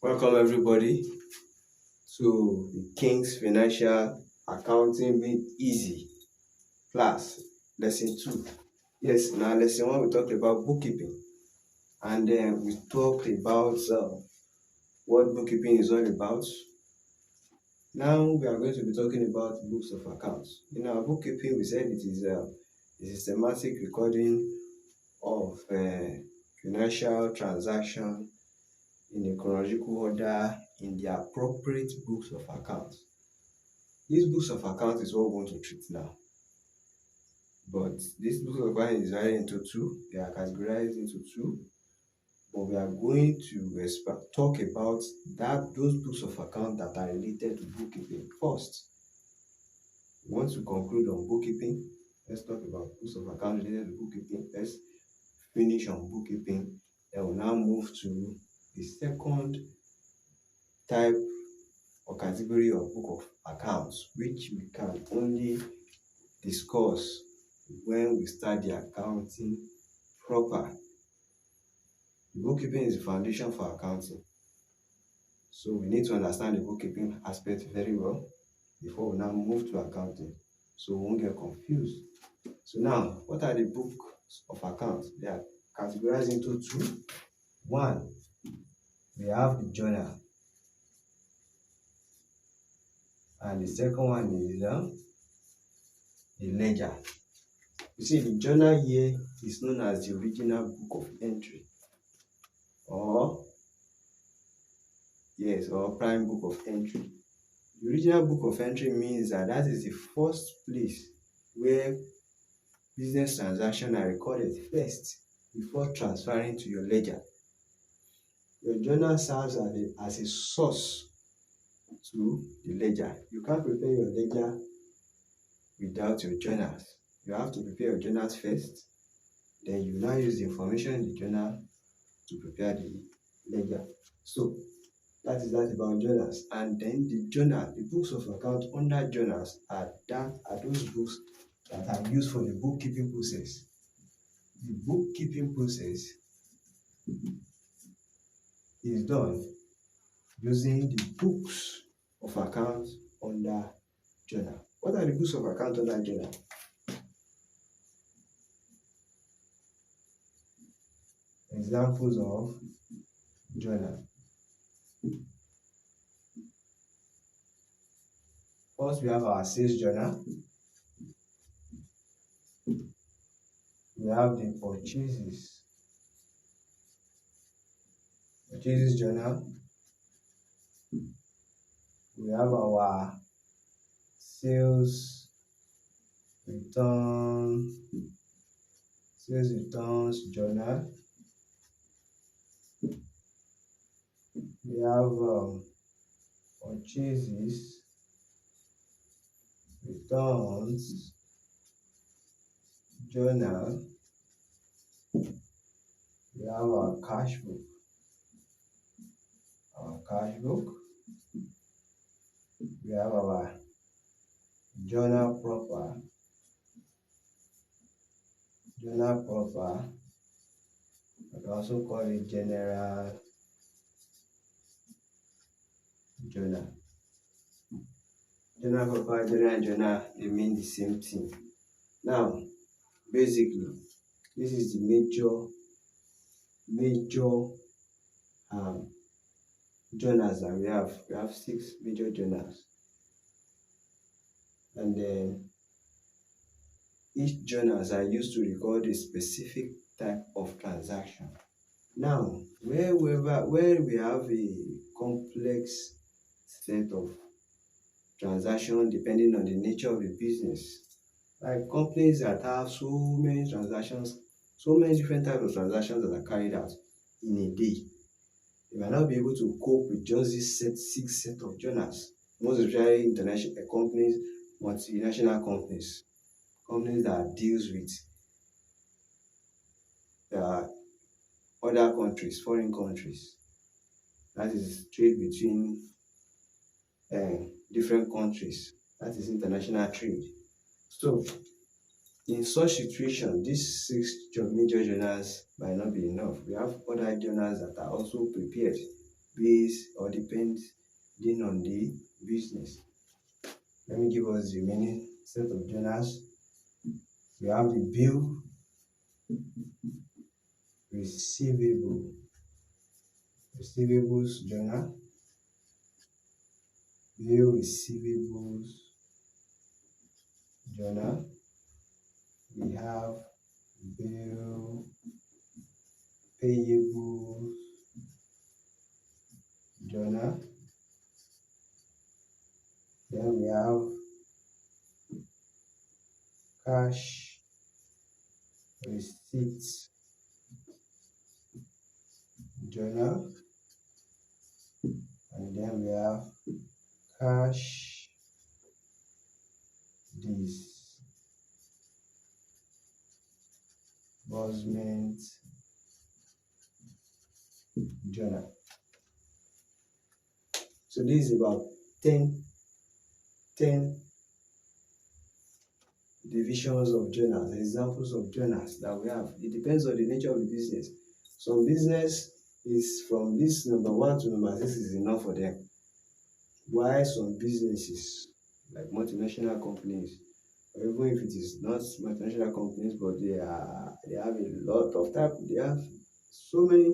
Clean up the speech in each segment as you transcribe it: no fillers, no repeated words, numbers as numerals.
Welcome everybody to the King's Financial Accounting Made Easy class, lesson 2. Yes, now lesson 1 we talked about bookkeeping, and then we talked about what bookkeeping is all about. Now we are going to be talking about books of accounts. In our bookkeeping, we said it is a systematic recording of financial transaction in a chronological order in the appropriate books of accounts. These books of accounts is what we want to treat now. But this book of accounts is divided into two. They are categorized into two. But we are going to talk about those books of accounts that are related to bookkeeping first. We want to conclude on bookkeeping. Let's talk about books of accounts related to bookkeeping. Let's finish on bookkeeping. Then we'll now move to the second type or category of book of accounts, which we can only discuss when we start the accounting proper. Bookkeeping is the foundation for accounting. So we need to understand the bookkeeping aspect very well before we now move to accounting, so we won't get confused. So now, what are the books of accounts? They are categorized into two. One, we have the journal, and the second one is the ledger. You see, the journal here is known as the original book of entry, or prime book of entry. The original book of entry means that is the first place where business transactions are recorded first before transferring to your ledger. Your journal serves as a source to the ledger. You can't prepare your ledger without your journals. You have to prepare your journals first, then you now use the information in the journal to prepare the ledger. So that is that about journals. And then the journal, the books of account under journals are those books that are used for the bookkeeping process. The bookkeeping process is done using the books of account under journal. What are the books of account under journal? Examples of journal. First, we have our sales journal. We have the purchases journal. We have our sales returns journal. We have purchases returns journal. We have our cash book. We have our journal proper. I can also call it general journal. General proper, general journal, they mean the same thing. Now, basically, this is the major journals that we have. We have 6 major journals, and then each journals are used to record a specific type of transaction. Now, where we have a complex set of transactions depending on the nature of the business, like companies that have so many transactions, so many different types of transactions that are carried out in a day, they might not be able to cope with just this 6 set of journals. Most especially international companies, multinational companies that deals with other countries, foreign countries. That is trade between different countries. That is international trade. So in such situation, these 6 major journals might not be enough. We have other journals that are also prepared based or depending on the business. Let me give us the remaining set of journals. We have the bill receivables journal, bill receivables journal. We have bill payables journal. Then we have cash receipts journal, and then we have cash disbursement journal. So this is about 10 divisions of journals, examples of journals that we have. It depends on the nature of the business. Some business is from this number 1 to number 6 is enough for them, while some businesses like multinational companies, or even if it is not multinational companies, but they have a lot of type, they have so many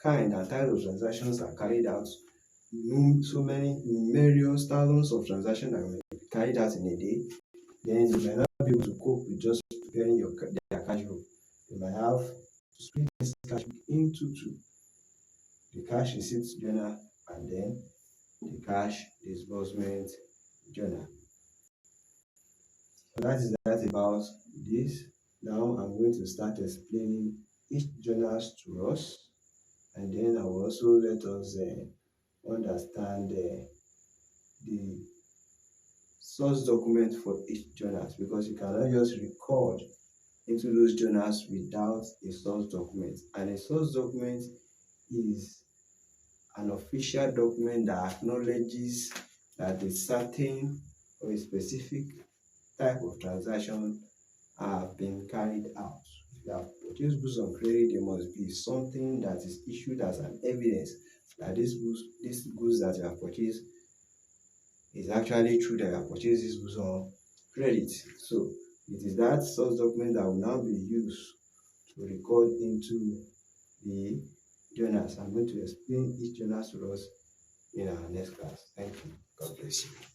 kind and types of transactions are carried out, so many numerous thousands of transactions that will be carried out in a day. Then you might not be able to cope with just preparing their cash book. You might have to split this cash book into two: the cash receipts journal and then the cash disbursement journal. So that is that about this. Now I'm going to start explaining each journals to us, and then I will also let us understand the source document for each journal, because you cannot just record into those journals without a source document. And a source document is an official document that acknowledges that a certain or a specific type of transaction have been carried out. If you have purchased goods on credit, there must be something that is issued as an evidence that these goods that you have purchased is actually true, that you have purchased these goods on credit. So it is that source document that will now be used to record into the journals. I'm going to explain each journal to us in our next class. Thank you. God bless you.